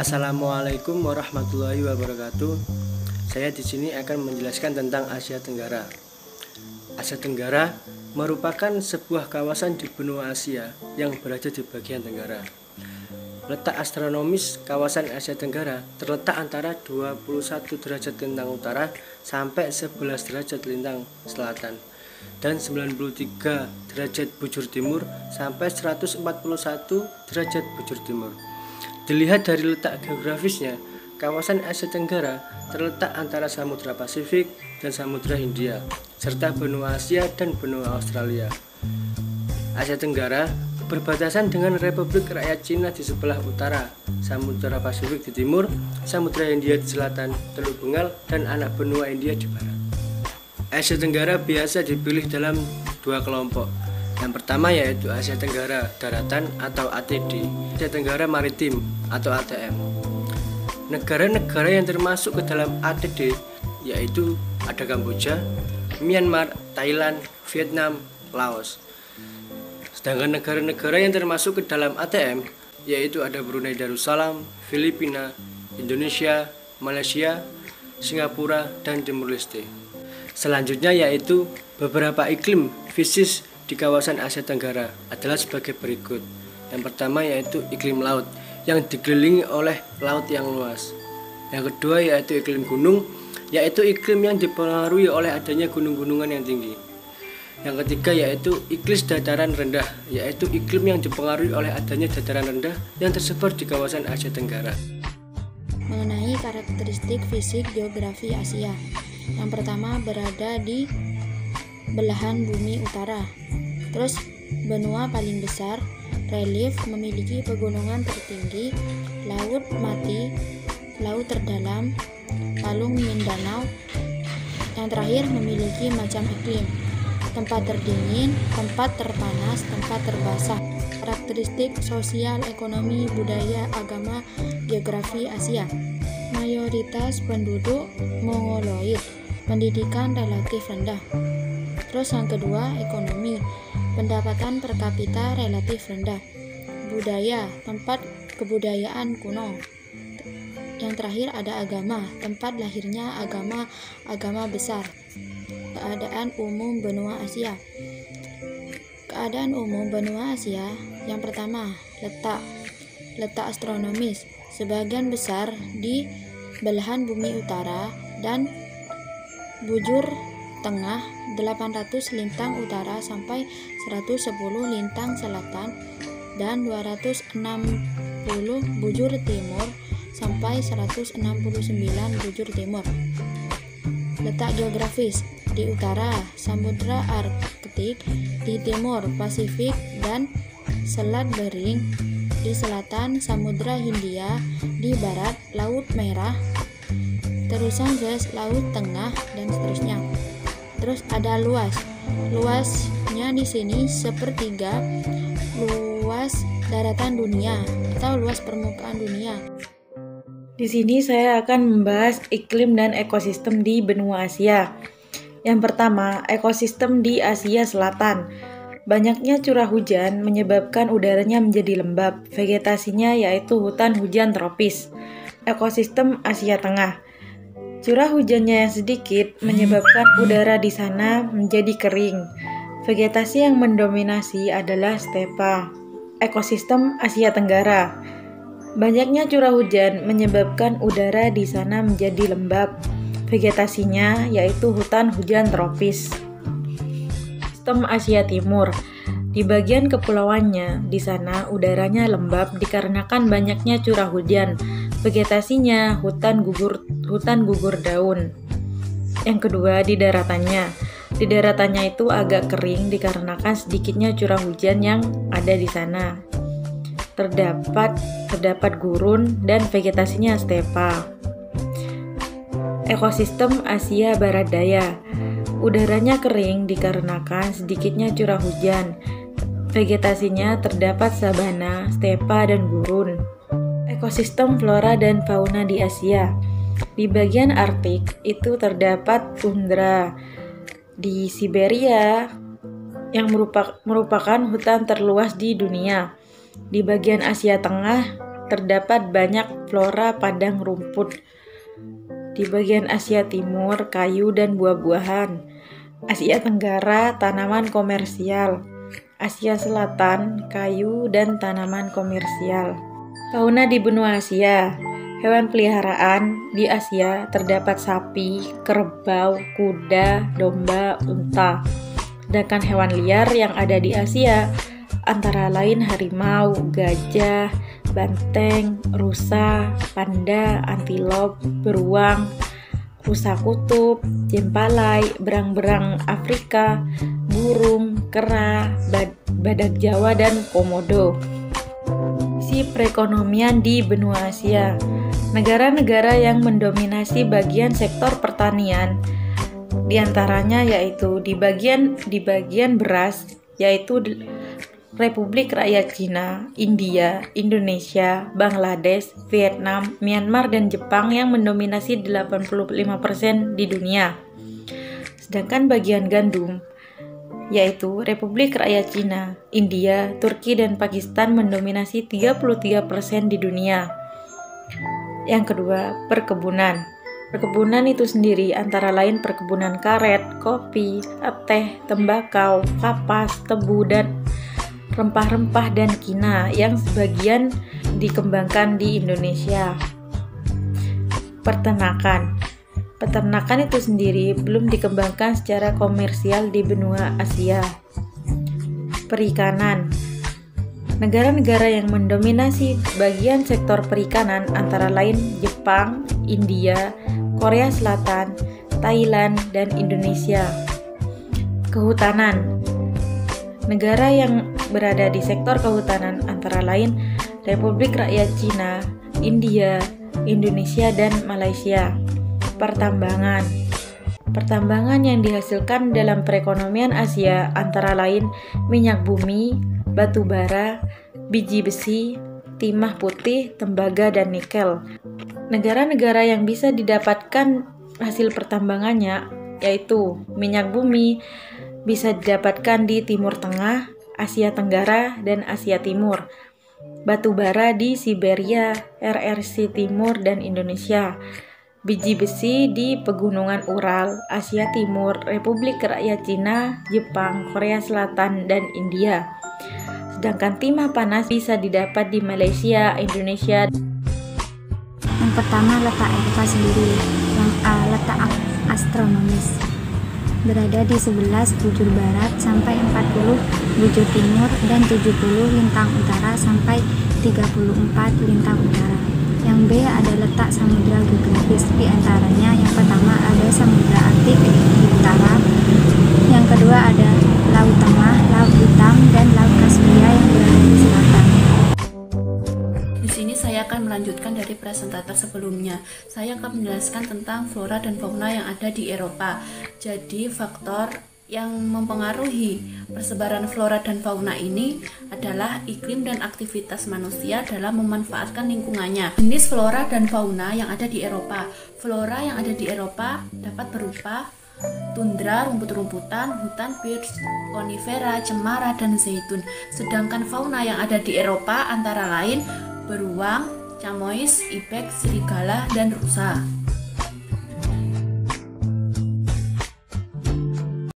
Assalamualaikum warahmatullahi wabarakatuh. Saya di sini akan menjelaskan tentang Asia Tenggara. Asia Tenggara merupakan sebuah kawasan di benua Asia yang berada di bagian tenggara. Letak astronomis kawasan Asia Tenggara terletak antara 21 derajat lintang utara sampai 11 derajat lintang selatan dan 93 derajat bujur timur sampai 141 derajat bujur timur. Dilihat dari letak geografisnya, kawasan Asia Tenggara terletak antara Samudra Pasifik dan Samudra Hindia, serta benua Asia dan benua Australia. Asia Tenggara berbatasan dengan Republik Rakyat Cina di sebelah utara, Samudra Pasifik di timur, Samudra Hindia di selatan, Teluk Bengal, dan anak benua India di barat. Asia Tenggara biasa dipilih dalam dua kelompok. Yang pertama yaitu Asia Tenggara Daratan atau ATD, Asia Tenggara Maritim atau ATM. Negara-negara yang termasuk ke dalam ATD yaitu ada Kamboja, Myanmar, Thailand, Vietnam, Laos. Sedangkan negara-negara yang termasuk ke dalam ATM yaitu ada Brunei Darussalam, Filipina, Indonesia, Malaysia, Singapura, dan Timur Leste. Selanjutnya yaitu beberapa iklim fisik di kawasan Asia Tenggara adalah sebagai berikut. Yang pertama yaitu iklim laut yang dikelilingi oleh laut yang luas. Yang kedua yaitu iklim gunung, yaitu iklim yang dipengaruhi oleh adanya gunung-gunungan yang tinggi. Yang ketiga yaitu iklim dataran rendah, yaitu iklim yang dipengaruhi oleh adanya dataran rendah yang tersebar di kawasan Asia Tenggara. Mengenai karakteristik fisik geografi Asia, yang pertama berada di belahan bumi utara. Terus benua paling besar, relief memiliki pegunungan tertinggi, laut mati, laut terdalam, palung Mindanao. Yang terakhir memiliki macam iklim, tempat terdingin, tempat terpanas, tempat terbasah. Karakteristik sosial, ekonomi, budaya, agama, geografi Asia. Mayoritas penduduk Mongoloid, pendidikan relatif rendah. Terus yang kedua, ekonomi, pendapatan per kapita relatif rendah. Budaya, tempat kebudayaan kuno. Yang terakhir ada agama, tempat lahirnya agama besar. Keadaan umum benua Asia. Keadaan umum benua Asia, yang pertama, letak astronomis, sebagian besar di belahan bumi utara dan bujur tengah 800 lintang utara sampai 110 lintang selatan dan 260 bujur timur sampai 169 bujur timur. Letak geografis, di utara Samudra Arktik, di timur Pasifik dan Selat Bering, di selatan Samudra Hindia, di barat Laut Merah, terusan Laut Tengah, dan seterusnya. Terus ada luasnya di sini sepertiga luas daratan dunia atau luas permukaan dunia. Di sini saya akan membahas iklim dan ekosistem di benua Asia. Yang pertama, ekosistem di Asia Selatan. Banyaknya curah hujan menyebabkan udaranya menjadi lembab. Vegetasinya yaitu hutan hujan tropis. Ekosistem Asia Tengah. Curah hujannya yang sedikit menyebabkan udara di sana menjadi kering. Vegetasi yang mendominasi adalah stepa. Ekosistem Asia Tenggara. Banyaknya curah hujan menyebabkan udara di sana menjadi lembab. Vegetasinya yaitu hutan hujan tropis. Ekosistem Asia Timur. Di bagian kepulauannya, di sana udaranya lembab dikarenakan banyaknya curah hujan. Vegetasinya hutan gugur daun. Yang kedua, di daratannya. Di daratannya itu agak kering dikarenakan sedikitnya curah hujan yang ada di sana. Terdapat gurun dan vegetasinya stepa. Ekosistem Asia Barat Daya. Udaranya kering dikarenakan sedikitnya curah hujan. Vegetasinya terdapat sabana, stepa, dan gurun. Ekosistem flora dan fauna di Asia. Di bagian Arktik itu terdapat tundra. Di Siberia yang merupakan hutan terluas di dunia. Di bagian Asia Tengah terdapat banyak flora padang rumput. Di bagian Asia Timur, kayu dan buah-buahan. Asia Tenggara, tanaman komersial. Asia Selatan, kayu dan tanaman komersial. Fauna di benua Asia. Hewan peliharaan di Asia terdapat sapi, kerbau, kuda, domba, unta. Sedangkan hewan liar yang ada di Asia antara lain harimau, gajah, banteng, rusa, panda, antilop, beruang, rusa kutub, jempalai, berang-berang Afrika, burung, kera, badak Jawa, dan komodo. Perekonomian di benua Asia. Negara-negara yang mendominasi bagian sektor pertanian diantaranya yaitu di bagian beras yaitu Republik Rakyat Cina, India, Indonesia, Bangladesh, Vietnam, Myanmar, dan Jepang yang mendominasi 85% di dunia. Sedangkan bagian gandum yaitu Republik Rakyat Cina, India, Turki, dan Pakistan mendominasi 33% di dunia. Yang kedua, perkebunan. Perkebunan itu sendiri antara lain perkebunan karet, kopi, teh, tembakau, kapas, tebu, dan rempah-rempah dan kina yang sebagian dikembangkan di Indonesia. Peternakan itu sendiri belum dikembangkan secara komersial di benua Asia. Perikanan. Negara-negara yang mendominasi bagian sektor perikanan antara lain Jepang, India, Korea Selatan, Thailand, dan Indonesia. Kehutanan. Negara yang berada di sektor kehutanan antara lain Republik Rakyat Cina, India, Indonesia, dan Malaysia. Pertambangan yang dihasilkan dalam perekonomian Asia antara lain minyak bumi, batu bara, biji besi, timah putih, tembaga, dan nikel. Negara-negara yang bisa didapatkan hasil pertambangannya yaitu minyak bumi bisa didapatkan di Timur Tengah, Asia Tenggara, dan Asia Timur. Batu bara di Siberia, RRC Timur, dan Indonesia. Biji besi di pegunungan Ural, Asia Timur, Republik Rakyat Cina, Jepang, Korea Selatan, dan India. Sedangkan timah panas bisa didapat di Malaysia, Indonesia. Yang pertama, letak Eropa sendiri. Yang A, letak astronomis. Berada di 11 bujur barat sampai 40 bujur timur dan 70 lintang utara sampai 34 lintang utara. Yang B ada letak samudra geografis, di antaranya yang pertama ada Samudra Arktik di utara, yang kedua ada Laut Tengah, Laut Hitam, dan Laut Kaspia yang berada di selatan. Di sini saya akan melanjutkan dari presentator sebelumnya. Saya akan menjelaskan tentang flora dan fauna yang ada di Eropa. Jadi faktor yang mempengaruhi persebaran flora dan fauna ini adalah iklim dan aktivitas manusia dalam memanfaatkan lingkungannya. Jenis flora dan fauna yang ada di Eropa. Flora yang ada di Eropa dapat berupa tundra, rumput-rumputan, hutan birch, konifera, cemara, dan zaitun. Sedangkan fauna yang ada di Eropa antara lain beruang, camois, ibex, serigala, dan rusa.